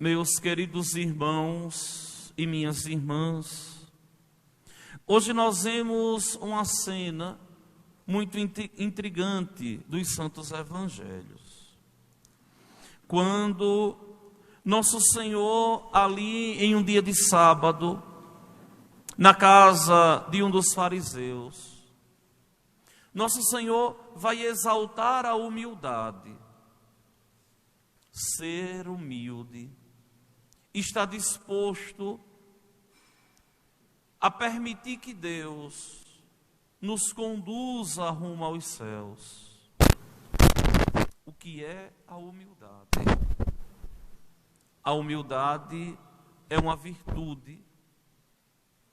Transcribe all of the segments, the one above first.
Meus queridos irmãos e minhas irmãs, hoje nós vemos uma cena muito intrigante dos Santos Evangelhos. Quando Nosso Senhor, ali em um dia de sábado, na casa de um dos fariseus, Nosso Senhor vai exaltar a humildade. Ser humilde, está disposto a permitir que Deus nos conduza rumo aos céus. O que é a humildade? A humildade é uma virtude,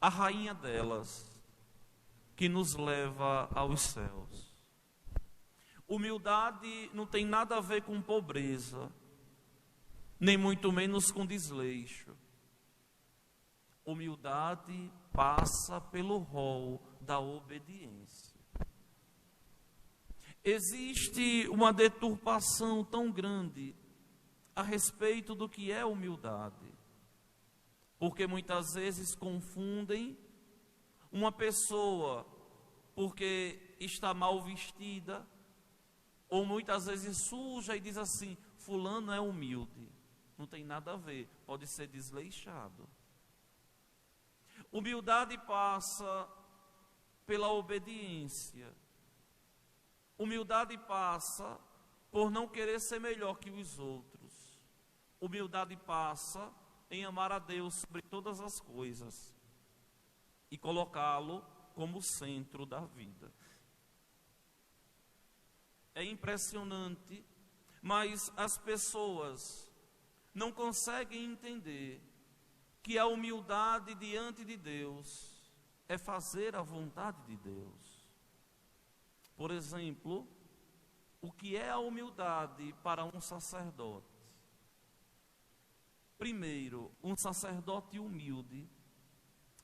a rainha delas, que nos leva aos céus. Humildade não tem nada a ver com pobreza, nem muito menos com desleixo. Humildade passa pelo rol da obediência. Existe uma deturpação tão grande a respeito do que é humildade, porque muitas vezes confundem uma pessoa porque está mal vestida, ou muitas vezes suja e diz assim: fulano é humilde. Não tem nada a ver, pode ser desleixado. Humildade passa pela obediência. Humildade passa por não querer ser melhor que os outros. Humildade passa em amar a Deus sobre todas as coisas e colocá-lo como centro da vida. É impressionante, mas as pessoas não conseguem entender que a humildade diante de Deus é fazer a vontade de Deus. Por exemplo, o que é a humildade para um sacerdote? Primeiro, um sacerdote humilde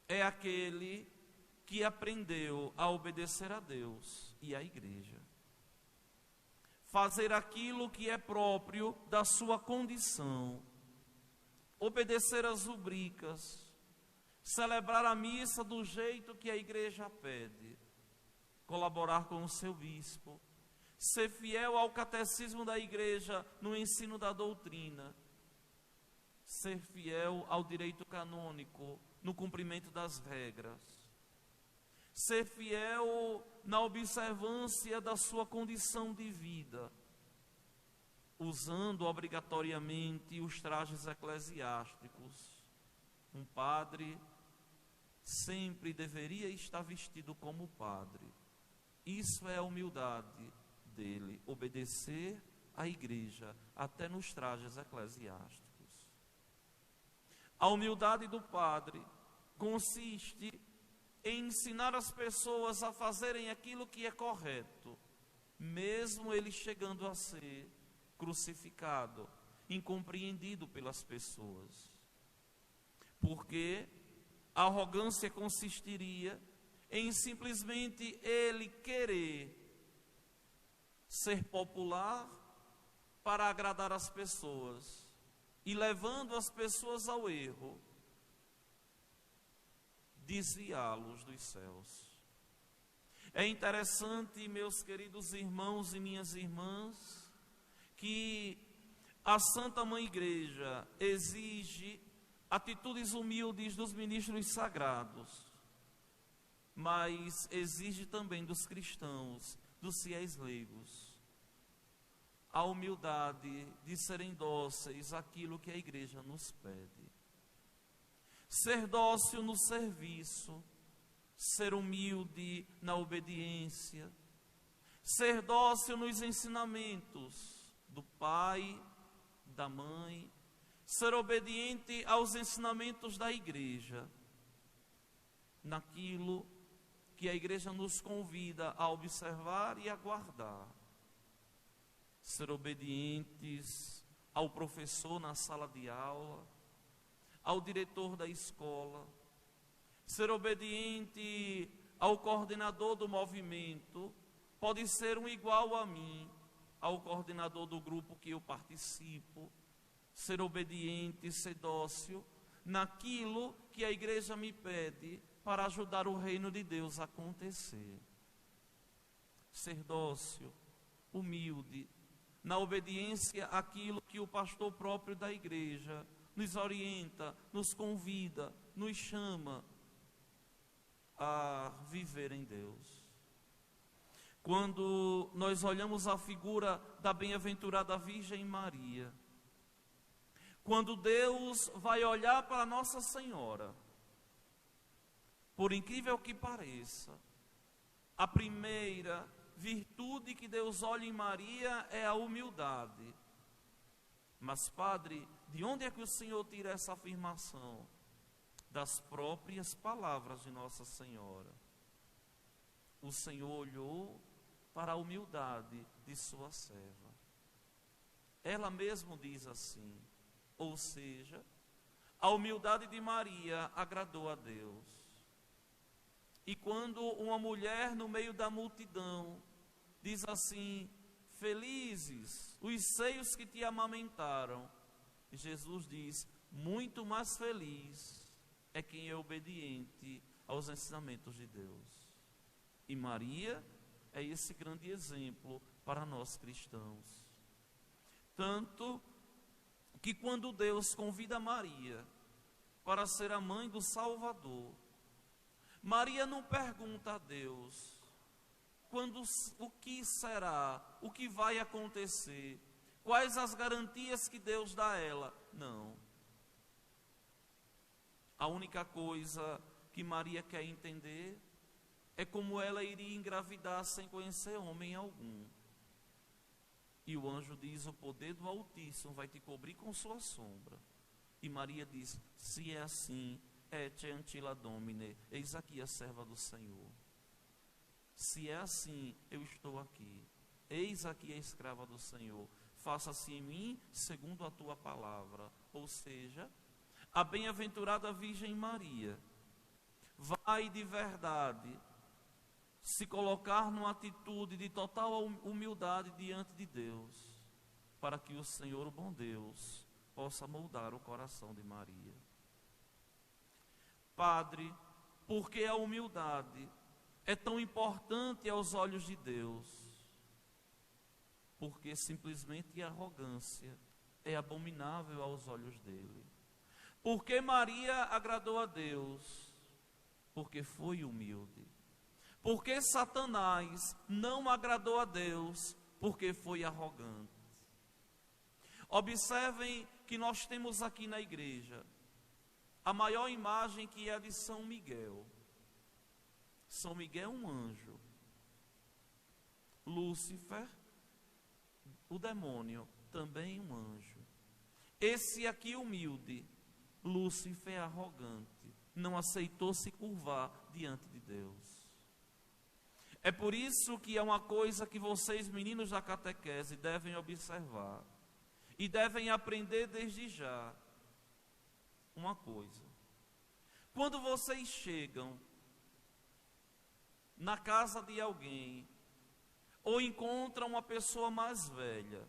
é aquele que aprendeu a obedecer a Deus e à igreja. Fazer aquilo que é próprio da sua condição, obedecer às rubricas, celebrar a missa do jeito que a igreja pede, colaborar com o seu bispo, ser fiel ao catecismo da igreja no ensino da doutrina, ser fiel ao direito canônico no cumprimento das regras, ser fiel na observância da sua condição de vida, usando obrigatoriamente os trajes eclesiásticos. Um padre sempre deveria estar vestido como padre. Isso é a humildade dele, obedecer à igreja, até nos trajes eclesiásticos. A humildade do padre consiste em ensinar as pessoas a fazerem aquilo que é correto, mesmo ele chegando a ser crucificado, incompreendido pelas pessoas. Porque a arrogância consistiria em simplesmente ele querer ser popular para agradar as pessoas e levando as pessoas ao erro, desviá-los dos céus. É interessante, meus queridos irmãos e minhas irmãs, que a Santa Mãe Igreja exige atitudes humildes dos ministros sagrados, mas exige também dos cristãos, dos fiéis leigos, a humildade de serem dóceis àquilo que a igreja nos pede. Ser dócil no serviço, ser humilde na obediência, ser dócil nos ensinamentos do pai, da mãe, ser obediente aos ensinamentos da igreja, naquilo que a igreja nos convida a observar e a guardar. Ser obedientes ao professor na sala de aula, ao diretor da escola, ser obediente ao coordenador do movimento, pode ser um igual a mim, ao coordenador do grupo que eu participo, ser obediente, ser dócil naquilo que a igreja me pede para ajudar o reino de Deus a acontecer. Ser dócil, humilde, na obediência àquilo que o pastor próprio da igreja nos orienta, nos convida, nos chama a viver em Deus. Quando nós olhamos a figura da bem-aventurada Virgem Maria, quando Deus vai olhar para Nossa Senhora, por incrível que pareça, a primeira virtude que Deus olha em Maria é a humildade. Mas, Padre, de onde é que o Senhor tira essa afirmação? Das próprias palavras de Nossa Senhora. O Senhor olhou para a humildade de sua serva. Ela mesma diz assim, ou seja, a humildade de Maria agradou a Deus. E quando uma mulher no meio da multidão diz assim, felizes os seios que te amamentaram, Jesus diz, muito mais feliz é quem é obediente aos ensinamentos de Deus. E Maria é esse grande exemplo para nós cristãos. Tanto que quando Deus convida Maria para ser a mãe do Salvador, Maria não pergunta a Deus, o que será, o que vai acontecer, quais as garantias que Deus dá a ela. Não. A única coisa que Maria quer entender é como ela iria engravidar sem conhecer homem algum. E o anjo diz, o poder do Altíssimo vai te cobrir com sua sombra. E Maria diz, se é assim, ete antila domine, eis aqui a serva do Senhor. Se é assim, eu estou aqui. Eis aqui a escrava do Senhor. Faça-se em mim segundo a tua palavra. Ou seja, a bem-aventurada Virgem Maria vai de verdade se colocar numa atitude de total humildade diante de Deus, para que o Senhor, o bom Deus, possa moldar o coração de Maria. Padre, por que a humildade é tão importante aos olhos de Deus? Porque simplesmente a arrogância é abominável aos olhos dele. Porque Maria agradou a Deus? Porque foi humilde. Porque Satanás não agradou a Deus? Porque foi arrogante. Observem que nós temos aqui na igreja a maior imagem, que é a de São Miguel. São Miguel é um anjo. Lúcifer, o demônio, também um anjo. Esse aqui humilde, Lúcifer é arrogante, não aceitou se curvar diante de Deus. É por isso que é uma coisa que vocês, meninos da catequese, devem observar e devem aprender desde já. Uma coisa: quando vocês chegam na casa de alguém ou encontram uma pessoa mais velha,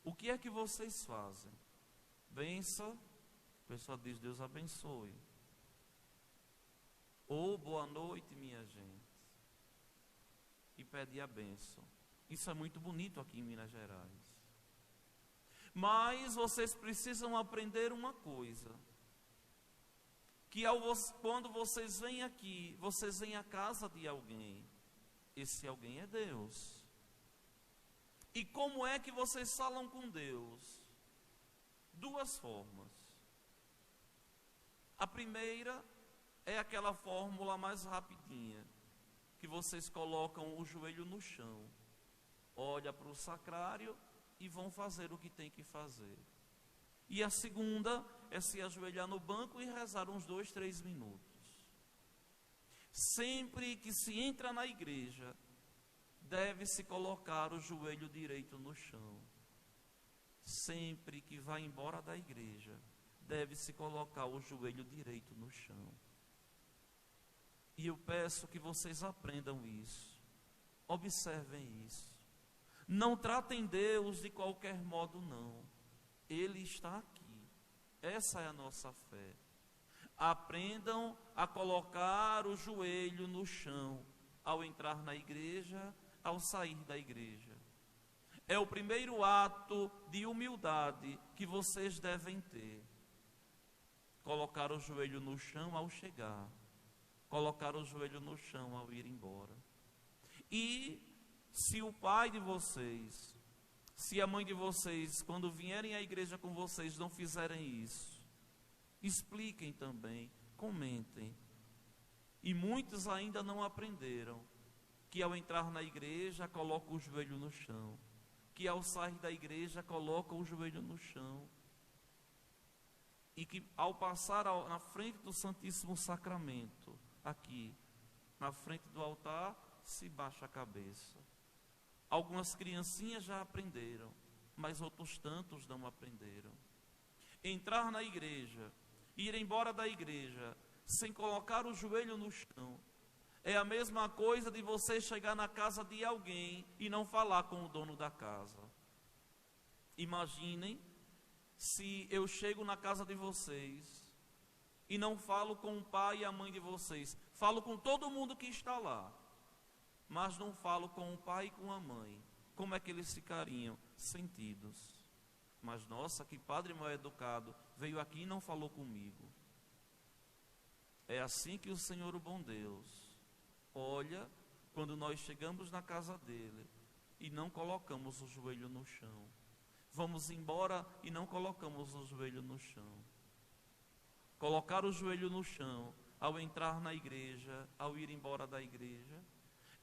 o que é que vocês fazem? Benção, a pessoa diz, Deus abençoe. Ou boa noite, minha gente. E pede a bênção. Isso é muito bonito aqui em Minas Gerais. Mas vocês precisam aprender uma coisa, que quando vocês vêm aqui, vocês vêm à casa de alguém, esse alguém é Deus. E como é que vocês falam com Deus? Duas formas. A primeira é aquela fórmula mais rapidinha, que vocês colocam o joelho no chão, olha para o sacrário e vão fazer o que tem que fazer. E a segunda é se ajoelhar no banco e rezar uns 2, 3 minutos. Sempre que se entra na igreja, deve-se colocar o joelho direito no chão. Sempre que vai embora da igreja, deve-se colocar o joelho direito no chão. E eu peço que vocês aprendam isso. Observem isso. Não tratem Deus de qualquer modo, não. Ele está aqui. Essa é a nossa fé. Aprendam a colocar o joelho no chão ao entrar na igreja, ao sair da igreja. É o primeiro ato de humildade que vocês devem ter. Colocar o joelho no chão ao chegar. Colocar o joelho no chão ao ir embora. E se o pai de vocês, se a mãe de vocês, quando vierem à igreja com vocês, não fizerem isso, expliquem também, comentem. E muitos ainda não aprenderam que ao entrar na igreja, coloca o joelho no chão. Que ao sair da igreja, coloca o joelho no chão. E que ao passar na frente do Santíssimo Sacramento, aqui, na frente do altar, se baixa a cabeça. Algumas criancinhas já aprenderam, mas outros tantos não aprenderam. Entrar na igreja, ir embora da igreja, sem colocar o joelho no chão, é a mesma coisa de você chegar na casa de alguém e não falar com o dono da casa. Imaginem se eu chego na casa de vocês e não falo com o pai e a mãe de vocês. Falo com todo mundo que está lá, mas não falo com o pai e com a mãe. Como é que eles ficariam? Sentidos. Mas nossa, que padre mal educado, veio aqui e não falou comigo. É assim que o Senhor, o bom Deus, olha quando nós chegamos na casa dele e não colocamos o joelho no chão. Vamos embora e não colocamos o joelho no chão. Colocar o joelho no chão ao entrar na igreja, ao ir embora da igreja,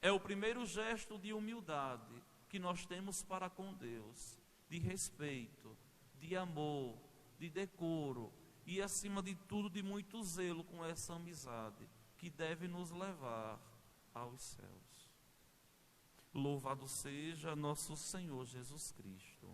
é o primeiro gesto de humildade que nós temos para com Deus, de respeito, de amor, de decoro e, acima de tudo, de muito zelo com essa amizade que deve nos levar aos céus. Louvado seja nosso Senhor Jesus Cristo.